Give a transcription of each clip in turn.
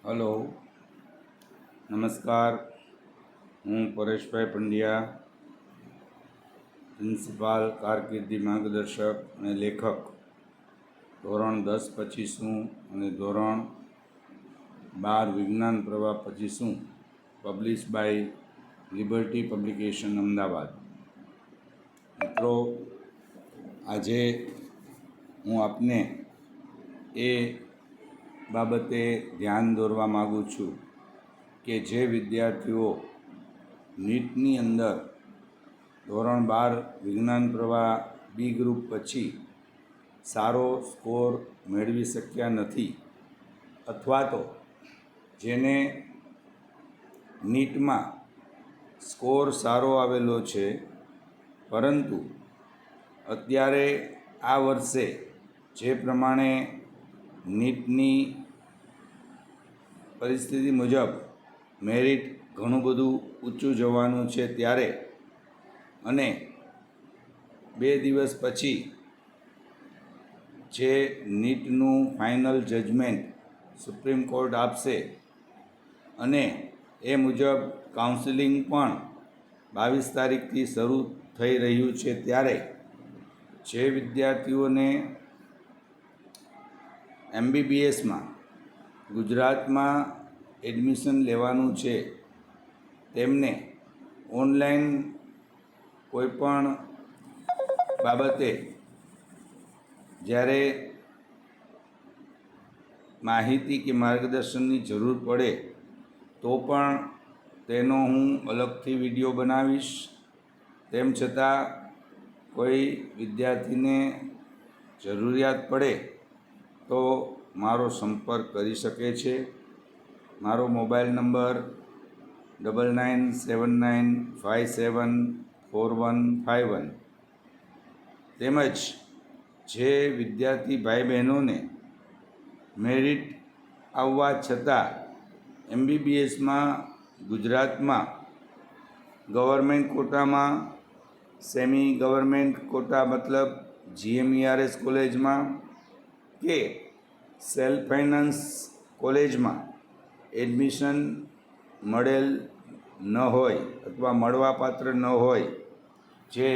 Hello, નમસ્કાર. હું પરેશભાઈ Pandya, principal, કારકિર્દી માર્ગદર્શક અને લેખક, ધોરણ 10-25 અને ધોરણ 12 વિજ્ઞાન પ્રવાહ 25, publish by Liberty publication, Ahmedabad. મિત્રો, આજે હું આપને એ બાબતે ધ્યાન દોરવા માગું છું કે જે વિદ્યાર્થીઓ નીટની અંદર ધોરણ 12 વિજ્ઞાન પ્રવાહ બી ગ્રુપ પછી સારો સ્કોર મેળવી શક્યા નથી, અથવા તો જેને નીટમાં સ્કોર સારો આવેલો છે, પરંતુ અત્યારે આ વર્ષે જે પ્રમાણે નીટની પરિસ્થિતિ મુજબ મેરિટ ઘણું બધું ઊંચું જવાનું છે, ત્યારે અને 2 દિવસ પછી જે નીટનું ફાઇનલ જજમેન્ટ સુપ્રીમ કોર્ટ આપશે અને એ મુજબ કાઉન્સિલિંગ પણ 22 તારીખથી શરૂ થઈ રહ્યું છે, ત્યારે જે વિદ્યાર્થીઓને MBBSમાં ગુજરાતમાં એડમિશન લેવાનું છે, તેમને ઓનલાઈન કોઈપણ બાબતે જ્યારે માહિતી કે માર્ગદર્શનની જરૂર પડે તો પણ તેનો હું અલગથી વિડીયો બનાવીશ. તેમ છતાં કોઈ વિદ્યાર્થીને જરૂરિયાત પડે તો મારો સંપર્ક કરી શકે છે. મારો મોબાઈલ નંબર 9979574151. તેમજ જે વિદ્યાર્થી ભાઈ બહેનોને મેરિટ આવવા છતાં MBBSમાં ગુજરાતમાં ગવર્મેન્ટ કોટામાં, સેમી ગવર્મેન્ટ કોટા મતલબ GMERS કોલેજમાં કે સેલ્ફ ફાઇનાન્સ કોલેજમાં એડમિશન મળેલ ન હોય અથવા મળવાપાત્ર ન હોય, જે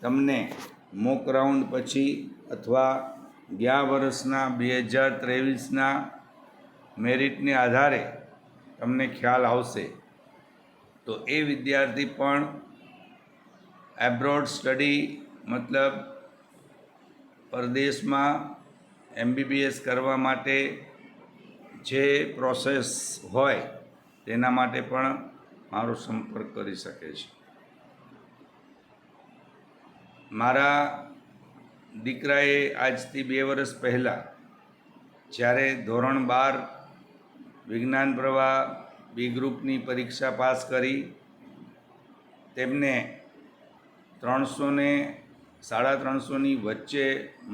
તમને મોક રાઉન્ડ પછી અથવા ગયા વર્ષના 2023ના મેરિટને આધારે તમને ખ્યાલ આવશે, તો એ વિદ્યાર્થી પણ એબ્રોડ સ્ટડી મતલબ પરદેશમાં MBBS કરવા માટે જે પ્રોસેસ હોય તેના માટે પણ મારો સંપર્ક કરી શકે છે. મારા દીકરાએ આજથી 2 વર્ષ પહેલાં જ્યારે ધોરણ 12 વિજ્ઞાન પ્રવાહ બી ગ્રુપની પરીક્ષા પાસ કરી, તેમને 300 ને 350ની વચ્ચે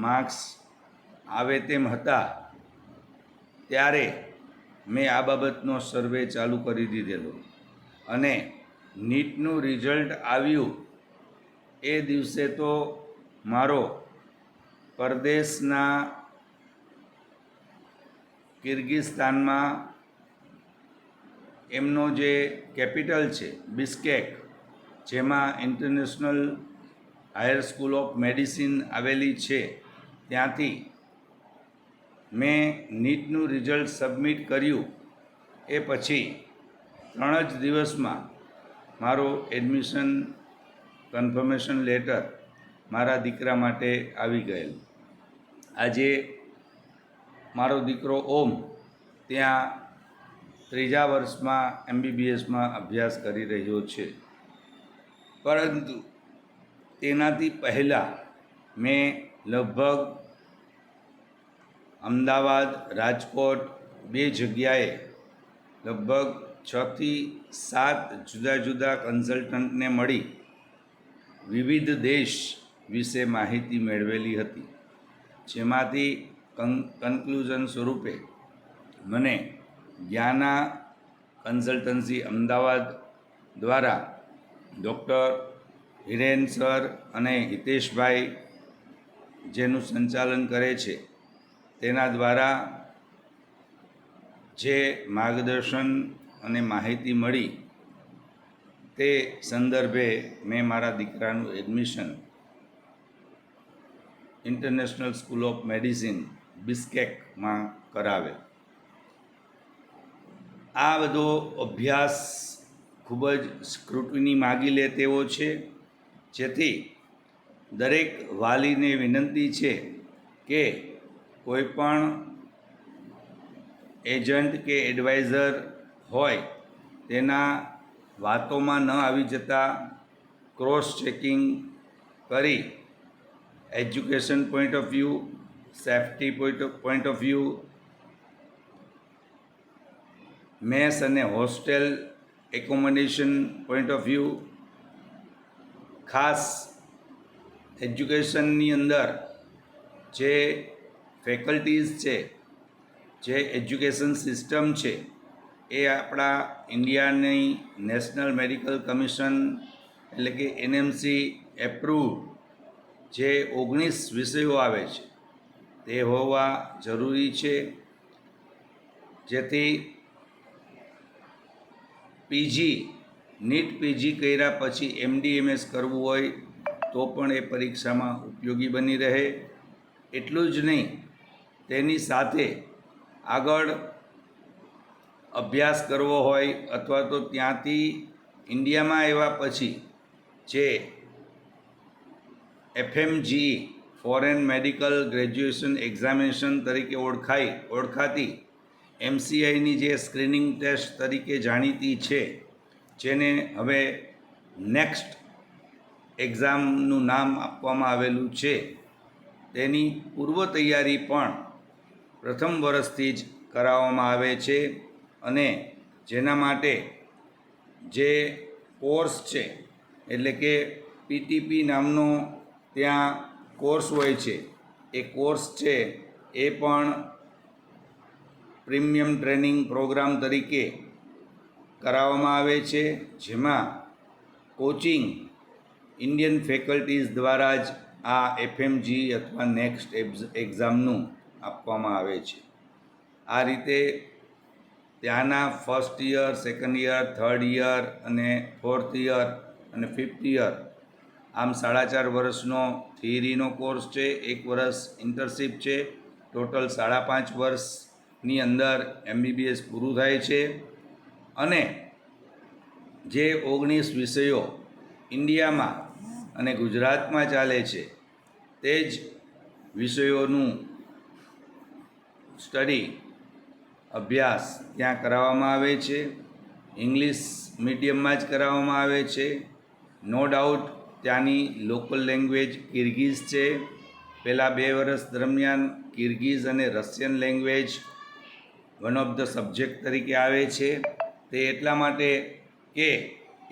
માર્ક્સ આવે તેમ હતા, ત્યારે મેં આ બાબતનો સર્વે ચાલુ કરી દીધેલો અને નીટનું રિઝલ્ટ આવ્યું એ દિવસે તો મારો પરદેશના કિર્ગિસ્તાનમાં એમનો જે કેપિટલ છે બિસ્કેક, જેમાં international higher school of medicine આવેલી છે, ત્યાંથી મેં નીટનું રિઝલ્ટ સબમિટ કર્યું. એ પછી 3 જ દિવસમાં મારો એડમિશન કન્ફર્મેશન લેટર મારા દીકરા માટે આવી ગયેલ. આજે મારો દીકરો ઓમ ત્યાં 3જા વર્ષમાં MBBSમાં અભ્યાસ કરી રહ્યો છે, પરંતુ તેનાથી પહેલાં મેં લગભગ અમદાવાદ, રાજકોટ 2 જગ્યાએ લગભગ 6 થી 7 જુદા જુદા કન્સલ્ટન્ટને મળી વિવિધ દેશ વિશે માહિતી મેળવેલી હતી, જેમાંથી કન્ક્લુઝન સ્વરૂપે મને જ્ઞાના કન્સલ્ટન્સી અમદાવાદ દ્વારા ડૉક્ટર હિરેન સર અને હિતેશભાઈ જેનું સંચાલન કરે છે, તેના દ્વારા જે માર્ગદર્શન અને માહિતી મળી તે સંદર્ભે મેં મારા દીકરાનું admission international school of medicine બિસ્કેકમાં કરાવેલ. આ બધો અભ્યાસ ખૂબ જ સ્ક્રુટિની માગી લે તેવો છે, જેથી દરેક વાલીને વિનંતી છે કે કોઈ પણ એજન્ટ કે એડવાઇઝર હોય તેના વાતોમાં ન આવી જતા ક્રોસ ચેકિંગ કરી education point of view, safety point of view, mess અને hostel accommodation point of view, ખાસ એજ્યુકેશનની અંદર જે ફેકલ્ટીઝ છે, જે એજ્યુકેશન સિસ્ટમ છે, એ આપણા ઇન્ડિયાની નેશનલ મેડિકલ કમિશન એટલે કે એનએમસી એપ્રુવ જે 19 વિષયો આવે છે તે હોવા જરૂરી છે, જેથી પીજી નીટ પીજી કર્યા પછી એમડીએમએસ કરવું હોય તો પણ એ પરીક્ષામાં ઉપયોગી બની રહે. એટલું જ નહીં, તેની સાથે આગળ અભ્યાસ કરવો હોય અથવા તો ત્યાંથી ઇન્ડિયામાં આવ્યા પછી જે FMG foreign medical graduation examination તરીકે ઓળખાતી એમસીઆઈની જે સ્ક્રીનિંગ ટેસ્ટ તરીકે જાણીતી છે, જેને હવે નેક્સ્ટ એક્ઝામનું નામ આપવામાં આવેલું છે, તેની પૂર્વ તૈયારી પણ પ્રથમ વર્ષથી જ કરાવવામાં આવે છે. અને જેના માટે જે કોર્સ છે એટલે કે પીટીપી નામનો ત્યાં કોર્સ હોય છે, એ કોર્સ છે એ પણ પ્રીમિયમ ટ્રેનિંગ પ્રોગ્રામ તરીકે કરાવવામાં આવે છે, જેમાં કોચિંગ ઇન્ડિયન ફેકલ્ટીઝ દ્વારા જ આ એફએમજી અથવા નેક્સ્ટ એક્ઝામનું આપવામાં આવે છે. આ રીતે ત્યાંના first year, second year, third year અને ફોર્થ યર અને ફિફ્થ યર આમ 4.5 વર્ષનો થિયરીનો કોર્સ છે, 1 વર્ષ ઇન્ટર્નશીપ છે, ટોટલ 5.5 વર્ષની અંદર એમબીબીએસ પૂરું થાય છે. અને જે 19 વિષયો ઇન્ડિયામાં અને ગુજરાતમાં ચાલે છે તે જ વિષયોનું સ્ટડી અભ્યાસ ત્યાં કરાવવામાં આવે છે. ઇંગ્લિશ મીડિયમમાં જ કરાવવામાં આવે છે. નો ડાઉટ ત્યાંની લોકલ લેંગ્વેજ કિર્ગિઝ છે. પહેલાં 2 વર્ષ દરમિયાન કિર્ગિઝ અને Russian language one of the subject તરીકે આવે છે. તે એટલા માટે કે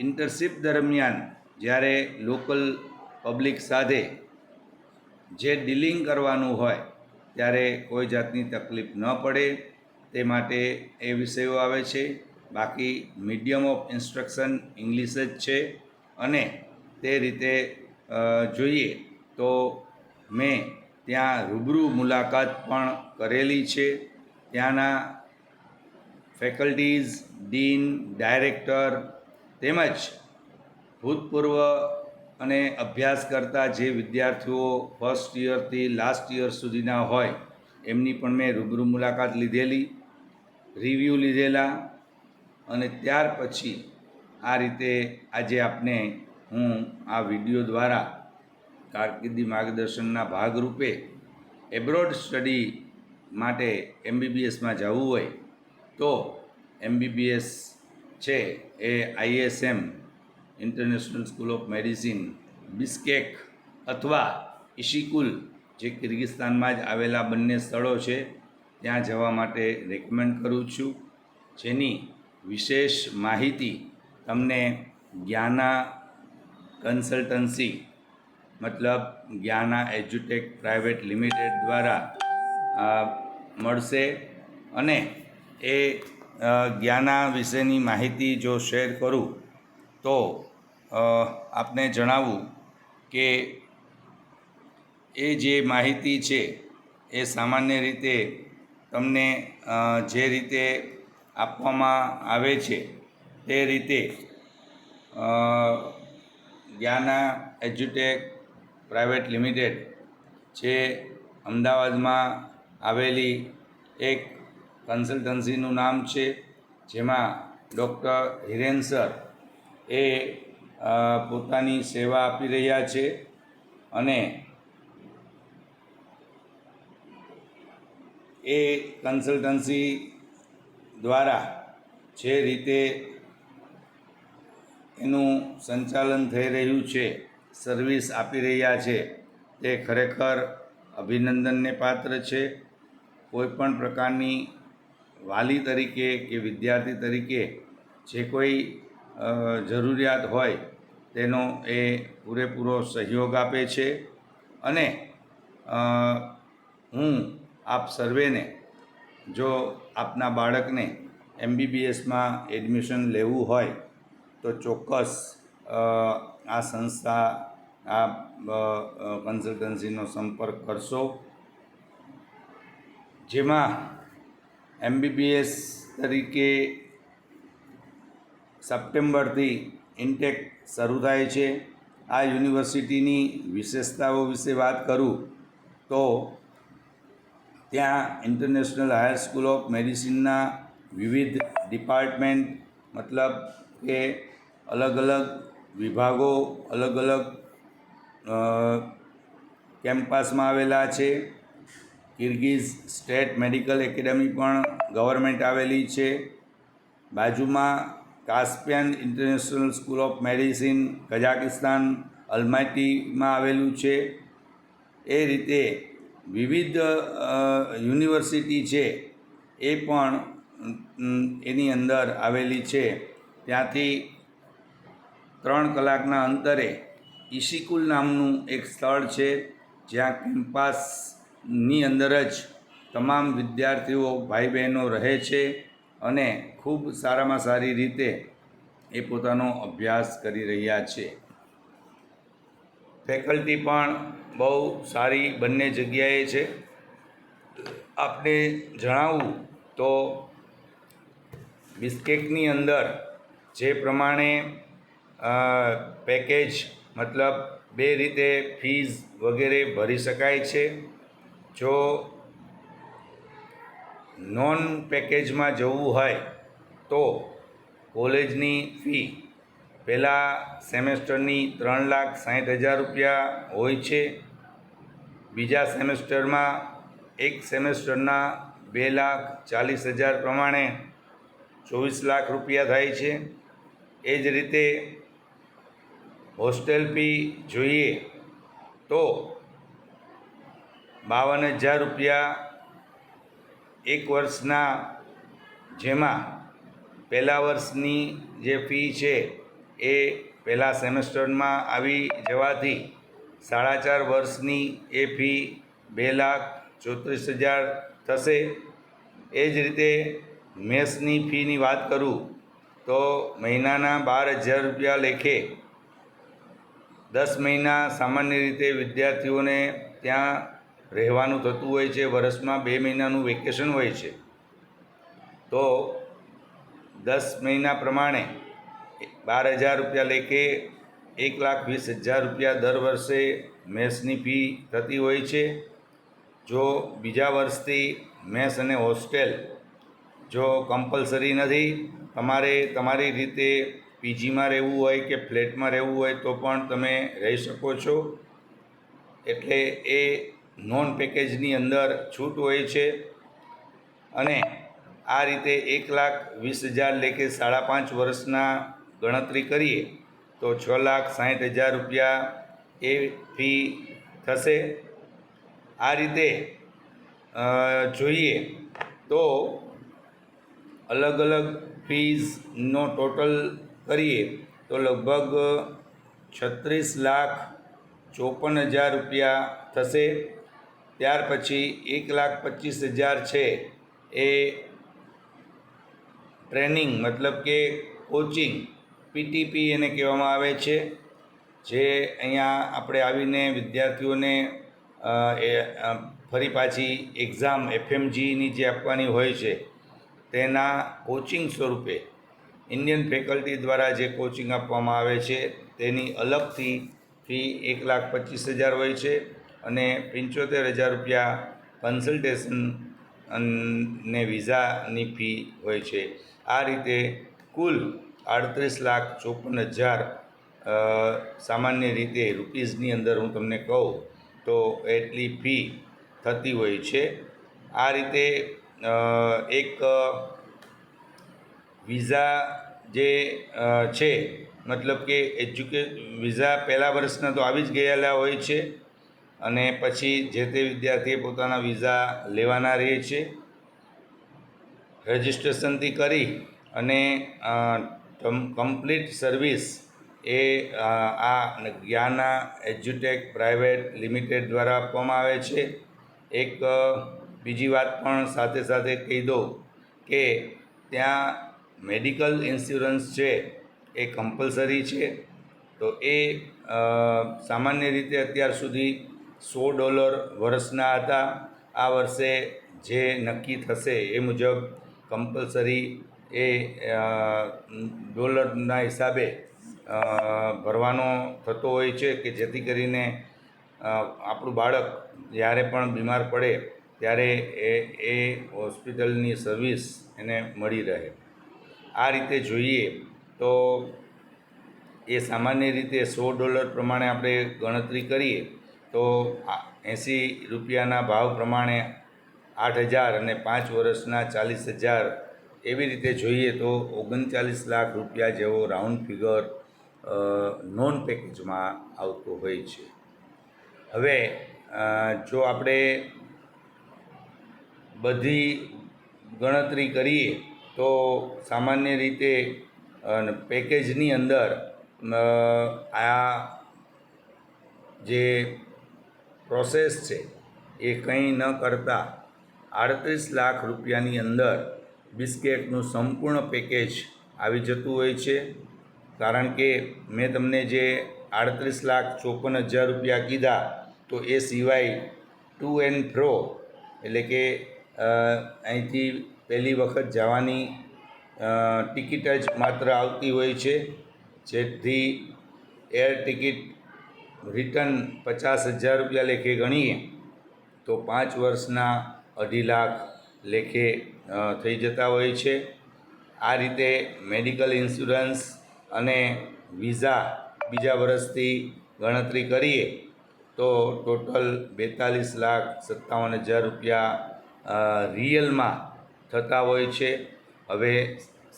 ઇન્ટર્નશીપ દરમિયાન જ્યારે લોકલ પબ્લિક સાથે જે ડીલિંગ કરવાનું હોય ત્યારે કોઈ જાતની તકલીફ ન પડે તે માટે એ વિષયો આવે છે. બાકી મીડિયમ ઓફ ઇન્સ્ટ્રક્શન ઇંગ્લિશ જ છે. અને તે રીતે જોઈએ તો મેં ત્યાં રૂબરૂ મુલાકાત પણ કરેલી છે. ત્યાંના ફેકલ્ટીઝ, ડીન, ડાયરેક્ટર તેમજ ભૂતપૂર્વ અને અભ્યાસ કરતા જે વિદ્યાર્થીઓ ફર્સ્ટ યરથી લાસ્ટ યર સુધીના હોય એમની પણ મેં રૂબરૂ મુલાકાત લીધેલી, રિવ્યૂ લીધેલા. અને ત્યાર પછી આ રીતે આજે આપને હું આ વિડીયો દ્વારા કારકિર્દી માર્ગદર્શનના ભાગરૂપે એબ્રોડ સ્ટડી માટે એમબીબીએસમાં જવું હોય તો એમબીબીએસ છે એ ISM international school of medicine Bishkek અથવા ઇશિકુલ જે કિર્ગિસ્તાનમાં જ આવેલા બંને સ્થળો છે ત્યાં જવા માટે રેકમેન્ડ કરું છું. જેની વિશેષ માહિતી તમને જ્ઞાના કન્સલ્ટન્સી મતલબ જ્ઞાના એજ્યુટેક પ્રાઇવેટ લિમિટેડ દ્વારા મળશે. અને એ જ્ઞાના વિશેની માહિતી જો શેર કરું તો આપને જણાવું કે એ જે માહિતી છે એ સામાન્ય રીતે તમને જે રીતે આપવામાં આવે છે તે રીતે જ્ઞાના એજ્યુટેક પ્રાઇવેટ લિમિટેડ જે અમદાવાદમાં આવેલી એક કન્સલ્ટન્સીનું નામ છે, જેમાં ડૉક્ટર હિરેન સર એ પોતાની સેવા આપી રહ્યા છે અને એ કન્સલ્ટન્સી દ્વારા જે રીતે એનું સંચાલન થઈ રહ્યું છે, સર્વિસ આપી રહ્યા છે, તે ખરેખર અભિનંદનને પાત્ર છે. કોઈપણ પ્રકારની વાલી તરીકે કે વિદ્યાર્થી તરીકે જે કોઈ જરૂરિયાત હોય તેનો એ પૂરેપૂરો સહયોગ આપે છે અને હું આપ સર્વેને જો આપના બાળકને MBBSમાં એડમિશન લેવું હોય તો ચોક્કસ આ સંસ્થા આ કન્સલ્ટન્સીનો સંપર્ક કરશો, જેમાં MBBS તરીકે સપ્ટેમ્બરથી ઇન્ટેક શરૂ થાય છે. આ યુનિવર્સિટીની વિશેષતાઓ વિશે વાત કરું તો ત્યાં ઇન્ટરનેશનલ હાયર સ્કૂલ ઓફ મેડિસિનના વિવિધ ડિપાર્ટમેન્ટ, મતલબ કે અલગ અલગ વિભાગો અલગ અલગ કેમ્પસમાં આવેલા છે. કિર્ગિઝ સ્ટેટ મેડિકલ એકેડમી પણ ગવર્મેન્ટ આવેલી છે. બાજુમાં Caspian international school of medicine Kazakhstan અલ્માટીમાં આવેલું છે. એ રીતે વિવિધ યુનિવર્સિટી છે એ પણ એની અંદર આવેલી છે. ત્યાંથી 3 કલાકના અંતરે ઈશિકુલ નામનું એક સ્થળ છે, જ્યાં કેમ્પસની અંદર જ તમામ વિદ્યાર્થીઓ ભાઈ બહેનો રહે છે અને ખૂબ સારામાં સારી રીતે એ પોતાનો અભ્યાસ કરી રહ્યા છે. ફેકલ્ટી પણ બહુ સારી બંને જગ્યાએ છે. આપને જણાવું તો બિસ્કેકની અંદર જે પ્રમાણે પેકેજ, મતલબ 2 રીતે ફીઝ વગેરે ભરી શકાય છે. જો નોન પેકેજમાં જવું હોય તો કોલેજની ફી પહેલાં સેમેસ્ટરની 3,60,000 રૂપિયા હોય છે. બીજા સેમેસ્ટરમાં એક સેમેસ્ટરના 2,40,000 પ્રમાણે 24 લાખ રૂપિયા થાય છે. એ જ રીતે હોસ્ટેલ ફી જોઈએ તો 52,000 રૂપિયા એક વર્ષના, જેમાં પહેલા વર્ષની જે ફી છે એ પહેલા સેમેસ્ટરમાં આવી જવાથી 4.5 વર્ષની એ ફી 2,34,000 થશે. એ જ રીતે મેસની ફીની વાત કરું તો મહિનાના 12,000 રૂપિયા લેખે 10 મહિના સામાન્ય રીતે વિદ્યાર્થીઓને ત્યાં રહેવાનું થતું હોય છે. વર્ષમાં 2 મહિનાનું વેકેશન હોય છે, તો 10 મહિના પ્રમાણે 12,000 રૂપિયા લેખે 1,20,000 રૂપિયા દર વર્ષે મેસની ફી થતી હોય છે. જો બીજા વર્ષથી મેસ અને હોસ્ટેલ જો કમ્પલસરી નથી, તમારે તમારી રીતે પીજીમાં રહેવું હોય કે ફ્લેટમાં રહેવું હોય તો પણ તમે રહી શકો છો. એટલે એ નોન પેકેજની અંદર છૂટ હોય છે. અને આ રીતે 1,20,000 લેખે 5.5 વર્ષના ગણતરી કરીએ તો 6,60,000 રૂપિયા એ ફી થશે. આ રીતે જોઈએ તો અલગ અલગ ફીઝનો ટોટલ કરીએ તો લગભગ 36,54,000 રૂપિયા થશે. ત્યાર પછી 1,25,000 છે એ ટ્રેનિંગ, મતલબ કે કોચિંગ, PTP એને કહેવામાં આવે છે, જે અહીંયા આપણે આવીને વિદ્યાર્થીઓને ફરી પાછી એક્ઝામ FMGની જે આપવાની હોય છે તેના કોચિંગ સ્વરૂપે ઇન્ડિયન ફેકલ્ટી દ્વારા જે કોચિંગ આપવામાં આવે છે તેની અલગથી ફી 1,25,000 હોય છે અને 75,000 રૂપિયા કન્સલ્ટેશન અને વિઝાની ફી હોય છે. આ રીતે કુલ 38,54,000 સામાન્ય રીતે રૂપીઝની અંદર હું તમને કહું તો એટલી ફી થતી હોય છે. આ રીતે એક વિઝા જે છે મતલબ કે વિઝા પહેલા વર્ષના તો આવી જ ગયેલા હોય છે અને પછી જે તે વિદ્યાર્થીએ પોતાના વિઝા લેવાના રહે છે. રજિસ્ટ્રેશનથી કરી અને કમ્પ્લીટ સર્વિસ એ આ જ્ઞાના એજ્યુટેક પ્રાઇવેટ લિમિટેડ દ્વારા આપવામાં આવે છે. એક બીજી વાત પણ સાથે સાથે કહી દઉં કે ત્યાં મેડિકલ ઇન્સ્યોરન્સ છે એ કમ્પલસરી છે. તો એ સામાન્ય રીતે અત્યાર સુધી $100 વર્ષના હતા. આ વર્ષે જે નક્કી થશે એ મુજબ કમ્પલસરી એ ડોલરના હિસાબે ભરવાનો થતો હોય છે કે જેથી કરીને આપણું બાળક જ્યારે પણ બીમાર પડે ત્યારે એ હોસ્પિટલની સર્વિસ એને મળી રહે. આ રીતે જોઈએ તો એ સામાન્ય રીતે $100 પ્રમાણે આપણે ગણતરી કરીએ તો 80 રૂપિયાના ભાવ પ્રમાણે 8,000 અને 5 વર્ષના 40,000 એવી રીતે જોઈએ તો 39 લાખ રૂપિયા જેવો રાઉન્ડ ફિગર નોન પેકેજમાં આવતો હોય છે. હવે જો આપણે બધી ગણતરી કરીએ તો સામાન્ય રીતે પેકેજની અંદર આ જે પ્રોસેસ છે એ કંઈ ન કરતાં 38 લાખ રૂપિયાની અંદર બિસ્કેટનું સંપૂર્ણ પેકેજ આવી જતું હોય છે. કારણ કે મેં તમને જે 38,54,000 રૂપિયા કીધા તો એ સિવાય ટુ એન્ડ ફ્રો એટલે કે અહીંથી પહેલી વખત જવાની ટિકિટ જ માત્ર આવતી હોય છે. જેથી એર ટિકિટ રિટર્ન 50,000 રૂપિયા લેખે ગણીએ તો 5 વર્ષના 2.5 લાખ લેખે થઈ જતા હોય છે. આ રીતે મેડિકલ ઇન્સ્યોરન્સ અને વિઝા બીજા વર્ષથી ગણતરી કરીએ તો ટોટલ 42,57,000 રૂપિયા રિયલમાં થતા હોય છે. હવે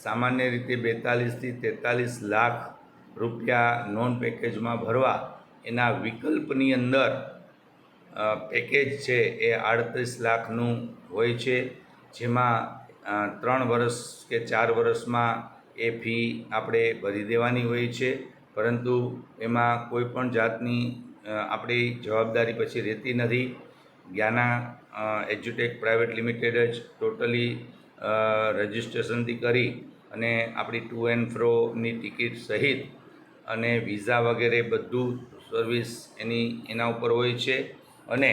સામાન્ય રીતે 42 થી 43 લાખ રૂપિયા નોન પેકેજમાં ભરવા એના વિકલ્પની અંદર પેકેજ છે એ 38 લાખનું હોય છે. જેમાં 3 વર્ષ કે 4 વર્ષમાં એ ફી આપણે ભરી દેવાની હોય છે. પરંતુ એમાં કોઈ પણ જાતની આપણી જવાબદારી પછી રહેતી નથી. જ્ઞાના એજ્યુટેક પ્રાઇવેટ લિમિટેડ જ ટોટલી રજિસ્ટ્રેશનથી કરી અને આપણી ટુ એન્ડ ફ્રોની ટિકિટ સહિત અને વિઝા વગેરે બધું સર્વિસ એના ઉપર હોય છે. અને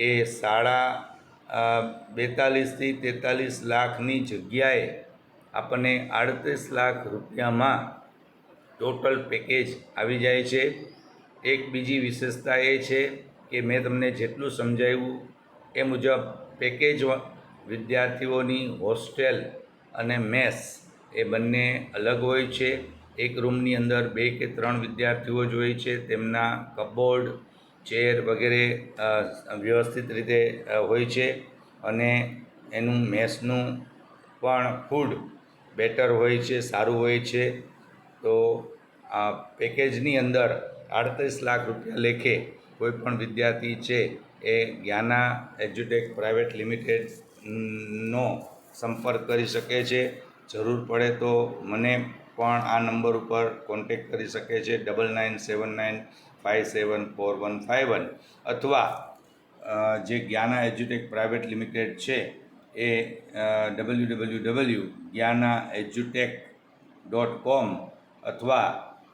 એ 42 થી 43 લાખની જગ્યાએ આપણને 38 લાખ રૂપિયામાં ટોટલ પેકેજ આવી જાય છે. એક બીજી વિશેષતા એ છે કે મેં તમને જેટલું સમજાવ્યું એ મુજબ પેકેજ વિદ્યાર્થીઓની હોસ્ટેલ અને મેસ એ બંને અલગ હોય છે. એક રૂમની અંદર 2 કે 3 વિદ્યાર્થીઓ જ હોય છે. તેમના કપબોર્ડ, ચેર વગેરે વ્યવસ્થિત રીતે હોય છે અને એનું મેસનું પણ ફૂડ બેટર હોય છે, સારું હોય છે. તો આ પેકેજની અંદર 38 લાખ રૂપિયા લેખે કોઈ પણ વિદ્યાર્થી છે એ જ્ઞાના એજ્યુટેક પ્રાઇવેટ લિમિટેડનો સંપર્ક કરી શકે છે. જરૂર પડે તો મને પણ આ નંબર ઉપર કોન્ટેક કરી શકે છે 9979574151 અથવા જે જ્ઞાના એજ્યુટેક પ્રાઇવેટ લિમિટેડ છે એ www.gyanaedutek.com અથવા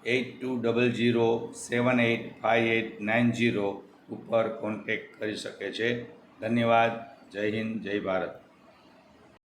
8200785890 ઉપર કોન્ટેક કરી શકે છે. ધન્યવાદ. જય હિન્દ, જય ભારત.